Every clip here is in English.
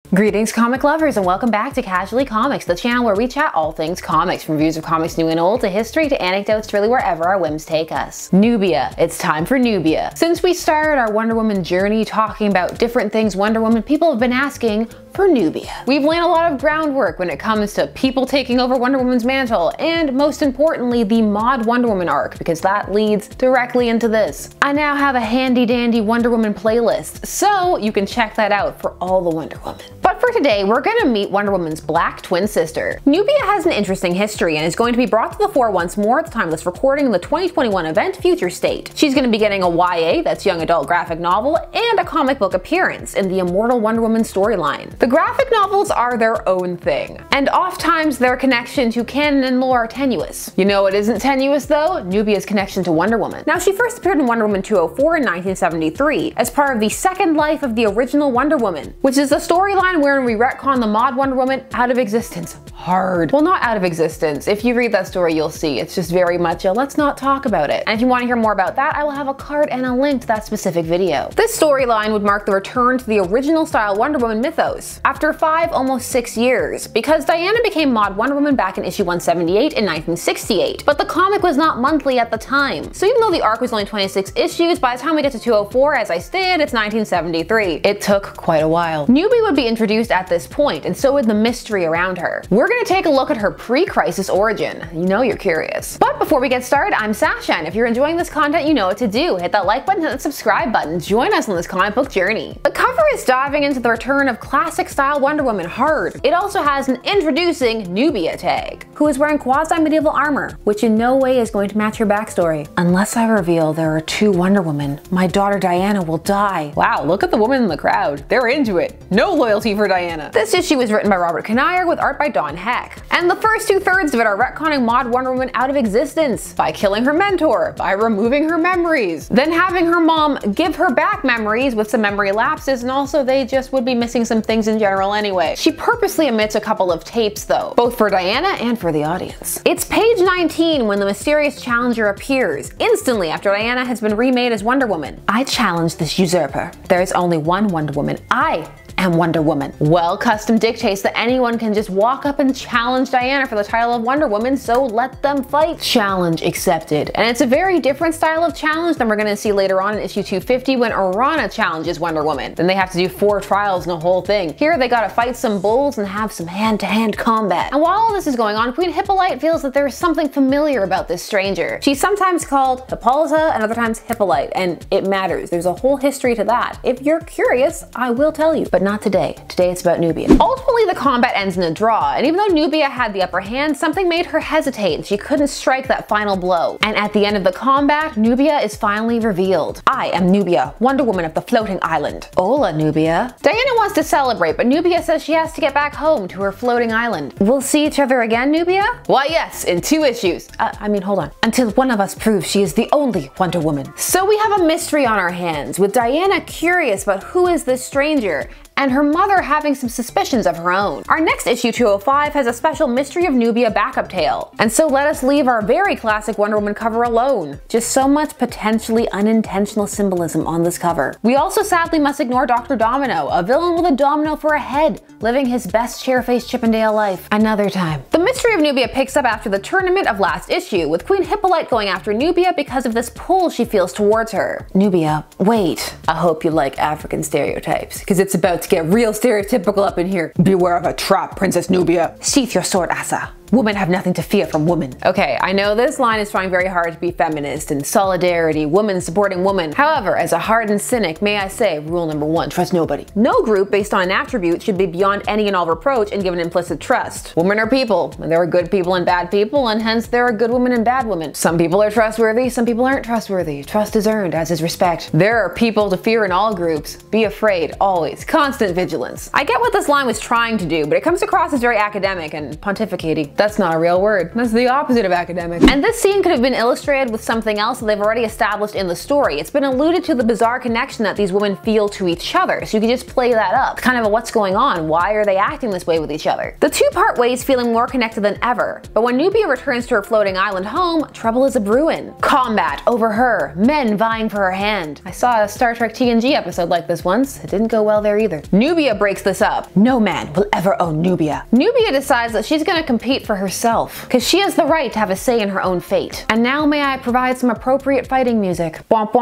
Greetings comic lovers and welcome back to Casually Comics, the channel where we chat all things comics, from reviews of comics new and old to history to anecdotes to really wherever our whims take us. Nubia. It's time for Nubia. Since we started our Wonder Woman journey talking about different things Wonder Woman, people have been asking for Nubia. We've laid a lot of groundwork when it comes to people taking over Wonder Woman's mantle, and most importantly the mod Wonder Woman arc, because that leads directly into this. I now have a handy dandy Wonder Woman playlist, so you can check that out for all the Wonder Woman. But for today, we're gonna meet Wonder Woman's black twin sister. Nubia has an interesting history and is going to be brought to the fore once more at the time of this recording in the 2021 event Future State. She's gonna be getting a YA, that's young adult graphic novel, and a comic book appearance in the Immortal Wonder Woman storyline. The graphic novels are their own thing, and oftentimes their connection to canon and lore are tenuous. You know what isn't tenuous though? Nubia's connection to Wonder Woman. Now, she first appeared in Wonder Woman 204 in 1973 as part of the second life of the original Wonder Woman, which is the storyline wherein we retcon the mod Wonder Woman out of existence. Hard. Well, not out of existence. If you read that story, you'll see it's just very much a let's not talk about it. And if you want to hear more about that, I will have a card and a link to that specific video. This storyline would mark the return to the original style Wonder Woman mythos after almost 6 years, because Diana became mod Wonder Woman back in issue 178 in 1968, but the comic was not monthly at the time. So even though the arc was only 26 issues, by the time we get to 204, as I stated, it's 1973. It took quite a while. Nubia would be introduced at this point, and so would the mystery around her. We're gonna take a look at her pre-crisis origin. You know you're curious. But before we get started, I'm Sasha, and if you're enjoying this content, you know what to do. Hit that like button, hit that subscribe button. Join us on this comic book journey. The cover is diving into the return of classic style Wonder Woman hard. It also has an introducing Nubia tag, who is wearing quasi-medieval armor, which in no way is going to match her backstory. Unless I reveal there are two Wonder Women, my daughter Diana will die. Wow, look at the woman in the crowd. They're into it. No loyalty for Diana. This issue was written by Robert Kanier with art by Don Heck. And the first 2/3 of it are retconning mod Wonder Woman out of existence by killing her mentor, by removing her memories, then having her mom give her back memories with some memory lapses, and also they just would be missing some things in general anyway. She purposely omits a couple of tapes though, both for Diana and for the audience. It's page 19 when the mysterious challenger appears, instantly after Diana has been remade as Wonder Woman. I challenge this usurper. There is only one Wonder Woman. I am Wonder Woman. Well, custom dictates that anyone can just walk up and challenge Diana for the title of Wonder Woman, so let them fight. Challenge accepted. And it's a very different style of challenge than we're gonna see later on in issue 250 when Orana challenges Wonder Woman. Then they have to do 4 trials and a whole thing. Here they gotta fight some bulls and have some hand-to-hand combat. And while all this is going on, Queen Hippolyte feels that there's something familiar about this stranger. She's sometimes called Hippolyta and other times Hippolyte, and it matters. There's a whole history to that. If you're curious, I will tell you, but not today. Today it's about Nubia. Ultimately, the combat ends in a draw, and even though Nubia had the upper hand, something made her hesitate and she couldn't strike that final blow. And at the end of the combat, Nubia is finally revealed. I am Nubia, Wonder Woman of the floating island. Hola, Nubia. Diana wants to celebrate, but Nubia says she has to get back home to her floating island. We'll see each other again, Nubia? Why yes, in 2 issues. Hold on. Until one of us proves she is the only Wonder Woman. So we have a mystery on our hands, with Diana curious about who is this stranger, and her mother having some suspicions of her own. Our next issue 205 has a special Mystery of Nubia backup tale. And so let us leave our very classic Wonder Woman cover alone. Just so much potentially unintentional symbolism on this cover. We also sadly must ignore Dr. Domino, a villain with a domino for a head, living his best Chairface Chippendale life. Another time. The Mystery of Nubia picks up after the tournament of last issue, with Queen Hippolyte going after Nubia because of this pull she feels towards her. Nubia, wait. I hope you like African stereotypes, because it's about to get real stereotypical up in here. Beware of a trap, Princess Nubia. Sheath your sword, Asa. Women have nothing to fear from women. Okay, I know this line is trying very hard to be feminist and solidarity, woman supporting woman. However, as a hardened cynic, may I say, rule number 1, trust nobody. No group based on an attribute should be beyond any and all reproach and given implicit trust. Women are people, and there are good people and bad people, and hence there are good women and bad women. Some people are trustworthy, some people aren't trustworthy. Trust is earned, as is respect. There are people to fear in all groups. Be afraid, always. Constant vigilance. I get what this line was trying to do, but it comes across as very academic and pontificating. That's not a real word. That's the opposite of academic. And this scene could have been illustrated with something else that they've already established in the story. It's been alluded to the bizarre connection that these women feel to each other, so you can just play that up. Kind of a what's going on, why are they acting this way with each other? The two part ways feeling more connected than ever, but when Nubia returns to her floating island home, trouble is a brewing. Combat over her, men vying for her hand. I saw a Star Trek TNG episode like this once, it didn't go well there either. Nubia breaks this up. No man will ever own Nubia. Nubia decides that she's gonna compete for herself, because she has the right to have a say in her own fate. And now may I provide some appropriate fighting music. Nubia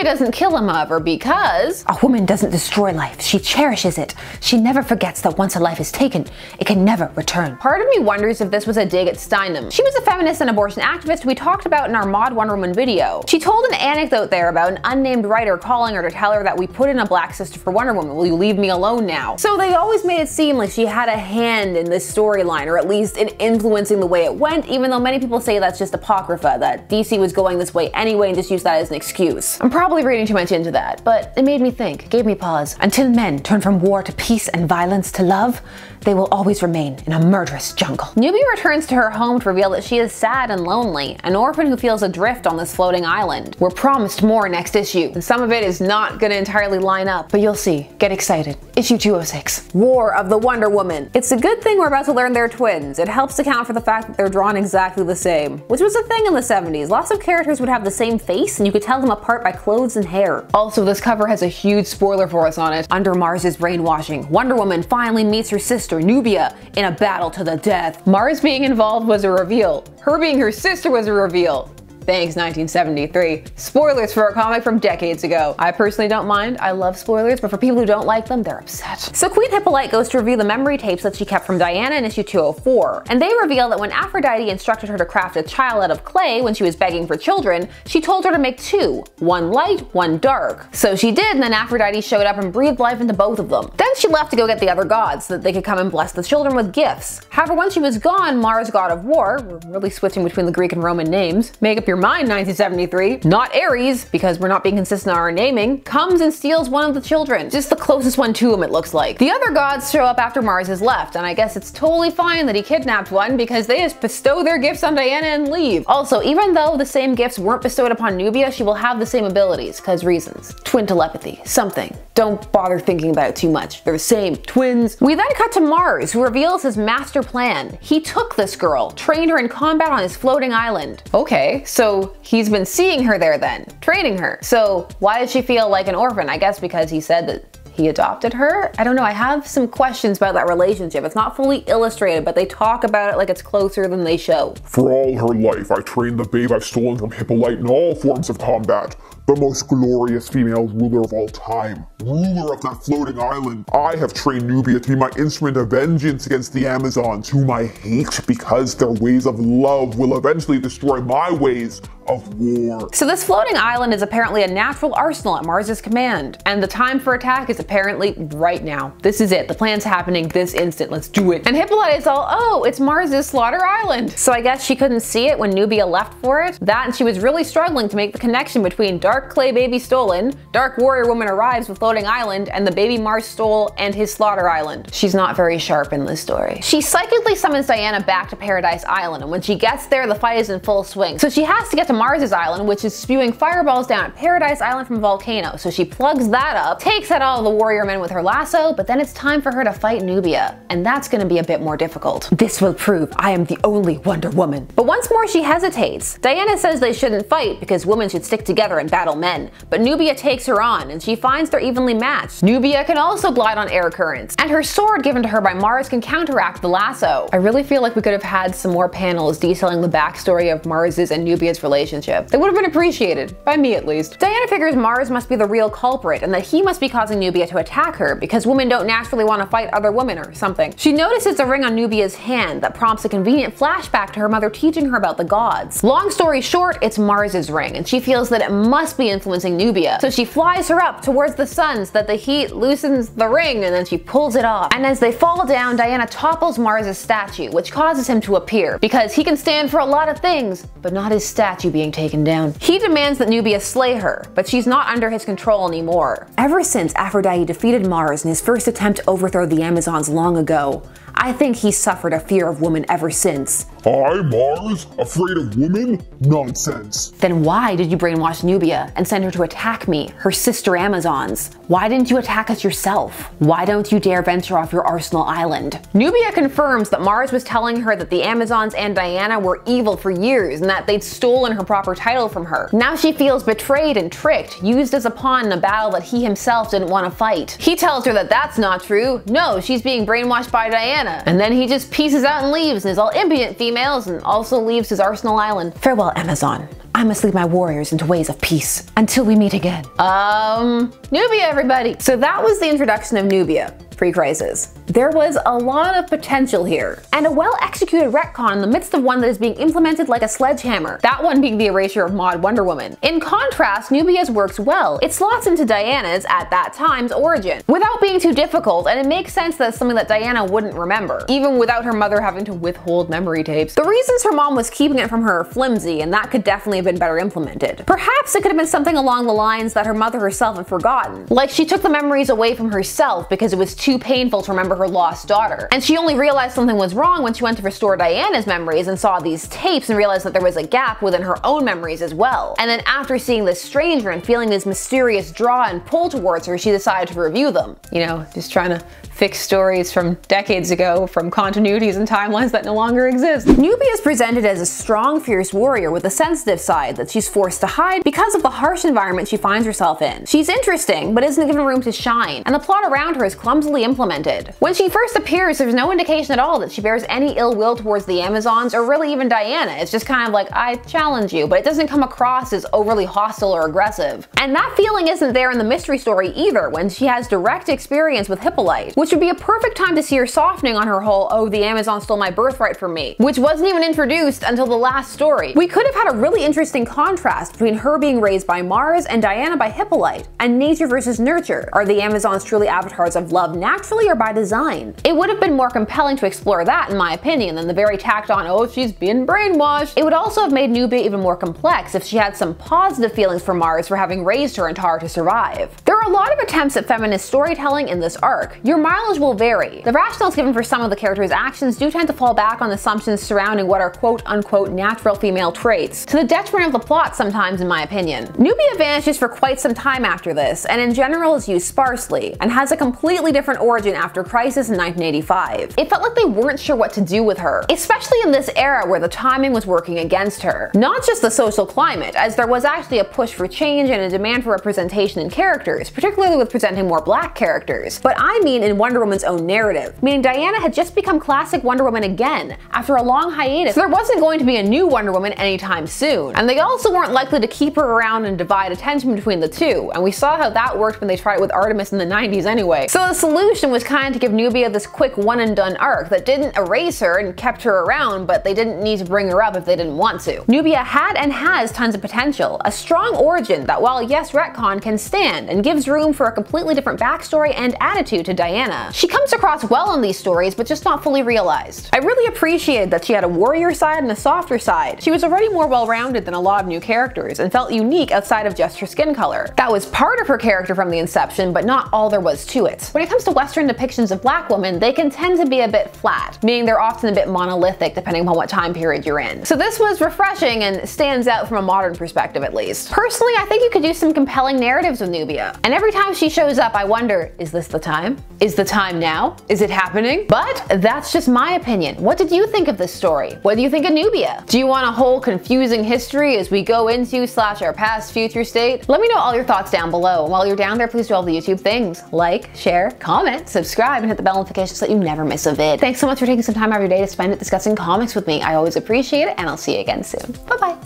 doesn't kill him, however, because a woman doesn't destroy life, she cherishes it. She never forgets that once a life is taken, it can never return. Part of me wonders if this was a dig at Steinem. She was a feminist and abortion activist we talked about in our Mod Wonder Woman video. She told an anecdote there about an unnamed writer calling her to tell her that we put in a black sister for Wonder Woman, will you leave me alone now? So they always made it seem like she had a hand in this storyline, or at least in influencing the way it went, even though many people say that's just apocrypha, that DC was going this way anyway and just used that as an excuse. I'm probably reading too much into that, but it made me think, it gave me pause. Until men turn from war to peace and violence to love, they will always remain in a murderous jungle. Nubia returns to her home to reveal that she is sad and lonely, an orphan who feels adrift on this floating island. We're promised more next issue, and some of it is not gonna entirely line up, but you'll see. Get excited. Issue 206. War of the Wonder Woman. It's a good thing we're about to learn they're twins. It helps account for the fact that they're drawn exactly the same, which was a thing in the 70s. Lots of characters would have the same face, and you could tell them apart by clothes and hair. Also, this cover has a huge spoiler for us on it. Under Mars's brainwashing, Wonder Woman finally meets her sister Nubia in a battle to the death. Mars being involved was a reveal. Her being her sister was a reveal. Thanks, 1973. Spoilers for a comic from decades ago. I personally don't mind, I love spoilers, but for people who don't like them, they're upset. So Queen Hippolyte goes to review the memory tapes that she kept from Diana in issue 204, and they reveal that when Aphrodite instructed her to craft a child out of clay when she was begging for children, she told her to make two, one light, one dark. So she did, and then Aphrodite showed up and breathed life into both of them. Then she left to go get the other gods so that they could come and bless the children with gifts. However, when she was gone, Mars, god of war, we're really switching between the Greek and Roman names, make up your mind 1973, not Ares, because we're not being consistent on our naming, comes and steals one of the children. Just the closest one to him, it looks like. The other gods show up after Mars has left, and I guess it's totally fine that he kidnapped one because they just bestow their gifts on Diana and leave. Also, even though the same gifts weren't bestowed upon Nubia, she will have the same abilities, cause reasons. Twin telepathy, something. Don't bother thinking about it too much. They're the same, twins. We then cut to Mars, who reveals his master plan. He took this girl, trained her in combat on his floating island. Okay, so he's been seeing her there then, training her. So why does she feel like an orphan? I guess because he said that he adopted her? I don't know, I have some questions about that relationship. It's not fully illustrated, but they talk about it like it's closer than they show. For all her life, I trained the babe I've stolen from Hippolyte in all forms of combat. The most glorious female ruler of all time. Ruler of that floating island. I have trained Nubia to be my instrument of vengeance against the Amazons, whom I hate because their ways of love will eventually destroy my ways of war. So this floating island is apparently a natural arsenal at Mars's command, and the time for attack is apparently right now. This is it. The plan's happening this instant. Let's do it. And Hippolyte is all, oh, it's Mars's slaughter island. So I guess she couldn't see it when Nubia left for it. That, and she was really struggling to make the connection between Dark Clay baby stolen, Dark Warrior woman arrives with floating island, and the baby Mars stole and his slaughter island. She's not very sharp in this story. She psychically summons Diana back to Paradise Island, and when she gets there, the fight is in full swing. So she has to get to Mars's island, which is spewing fireballs down at Paradise Island from a volcano. So she plugs that up, takes out all the warrior men with her lasso, but then it's time for her to fight Nubia, and that's gonna be a bit more difficult. This will prove I am the only Wonder Woman. But once more she hesitates. Diana says they shouldn't fight because women should stick together and battle men, but Nubia takes her on, and she finds they're evenly matched. Nubia can also glide on air currents, and her sword given to her by Mars can counteract the lasso. I really feel like we could have had some more panels detailing the backstory of Mars's and Nubia's relationship. They would have been appreciated, by me at least. Diana figures Mars must be the real culprit, and that he must be causing Nubia to attack her because women don't naturally want to fight other women or something. She notices a ring on Nubia's hand that prompts a convenient flashback to her mother teaching her about the gods. Long story short, it's Mars's ring, and she feels that it must must be influencing Nubia. So she flies her up towards the sun so that the heat loosens the ring, and then she pulls it off. And as they fall down, Diana topples Mars' statue, which causes him to appear, because he can stand for a lot of things, but not his statue being taken down. He demands that Nubia slay her, but she's not under his control anymore. Ever since Aphrodite defeated Mars in his first attempt to overthrow the Amazons long ago, I think he's suffered a fear of women ever since. I, Mars? Afraid of women? Nonsense. Then why did you brainwash Nubia and send her to attack me, her sister Amazons? Why didn't you attack us yourself? Why don't you dare venture off your Arsenal Island? Nubia confirms that Mars was telling her that the Amazons and Diana were evil for years and that they'd stolen her proper title from her. Now she feels betrayed and tricked, used as a pawn in a battle that he himself didn't want to fight. He tells her that that's not true. No, she's being brainwashed by Diana. And then he just pieces out and leaves and is all impudent females and also leaves his Arsenal Island. Farewell, Amazon. I must lead my warriors into ways of peace. Until we meet again. Nubia, everybody. So that was the introduction of Nubia. Pre-crisis. There was a lot of potential here, and a well-executed retcon in the midst of one that is being implemented like a sledgehammer, that one being the erasure of Mod Wonder Woman. In contrast, Nubia's works well. It slots into Diana's, at that time's, origin, without being too difficult, and it makes sense that it's something that Diana wouldn't remember, even without her mother having to withhold memory tapes. The reasons her mom was keeping it from her are flimsy, and that could definitely have been better implemented. Perhaps it could have been something along the lines that her mother herself had forgotten, like she took the memories away from herself because it was too painful to remember her lost daughter. And she only realized something was wrong when she went to restore Diana's memories and saw these tapes and realized that there was a gap within her own memories as well. And then after seeing this stranger and feeling this mysterious draw and pull towards her, she decided to review them. You know, just trying to fix stories from decades ago, from continuities and timelines that no longer exist. Nubia is presented as a strong, fierce warrior with a sensitive side that she's forced to hide because of the harsh environment she finds herself in. She's interesting, but isn't given room to shine, and the plot around her is clumsily implemented. When she first appears, there's no indication at all that she bears any ill will towards the Amazons or really even Diana. It's just kind of like, I challenge you, but it doesn't come across as overly hostile or aggressive. And that feeling isn't there in the mystery story either, when she has direct experience with Hippolyte, which would be a perfect time to see her softening on her whole, oh, the Amazon stole my birthright from me, which wasn't even introduced until the last story. We could have had a really interesting contrast between her being raised by Mars and Diana by Hippolyte, and nature versus nurture. Are the Amazons truly avatars of love naturally or by design? It would have been more compelling to explore that, in my opinion, than the very tacked on, oh, she's been brainwashed. It would also have made Nubia even more complex if she had some positive feelings for Mars for having raised her and taught her to survive. There are a lot of attempts at feminist storytelling in this arc. Your mileage will vary. The rationales given for some of the characters' actions do tend to fall back on assumptions surrounding what are quote-unquote natural female traits, to the detriment of the plot sometimes, in my opinion. Nubia vanishes for quite some time after this, and in general is used sparsely, and has a completely different origin after Crisis in 1985. It felt like they weren't sure what to do with her, especially in this era where the timing was working against her. Not just the social climate, as there was actually a push for change and a demand for representation in characters, particularly with presenting more black characters, but I mean in Wonder Woman's own narrative, meaning Diana had just become classic Wonder Woman again after a long hiatus, so there wasn't going to be a new Wonder Woman anytime soon. And they also weren't likely to keep her around and divide attention between the two, and we saw how that worked when they tried it with Artemis in the 90s anyway. So the solution was kind of to give Nubia this quick one and done arc that didn't erase her and kept her around, but they didn't need to bring her up if they didn't want to. Nubia had and has tons of potential, a strong origin that, while yes retcon, can stand and gives room for a completely different backstory and attitude to Diana. She comes across well in these stories, but just not fully realized. I really appreciated that she had a warrior side and a softer side. She was already more well-rounded than a lot of new characters and felt unique outside of just her skin color. That was part of her character from the inception, but not all there was to it. When it comes to Western depictions of black women, they can tend to be a bit flat, meaning they're often a bit monolithic depending upon what time period you're in. So this was refreshing and stands out from a modern perspective at least. Personally, I think you could do some compelling narratives with Nubia. And every time she shows up, I wonder, is this the time? Is the time now? Is it happening? But that's just my opinion. What did you think of this story? What do you think of Nubia? Do you want a whole confusing history as we go into / our past future state? Let me know all your thoughts down below. And while you're down there, please do all the YouTube things. Like, share, comment, subscribe, and hit the bell notification so that you never miss a vid. Thanks so much for taking some time out of your day to spend it discussing comics with me. I always appreciate it, and I'll see you again soon. Bye-bye.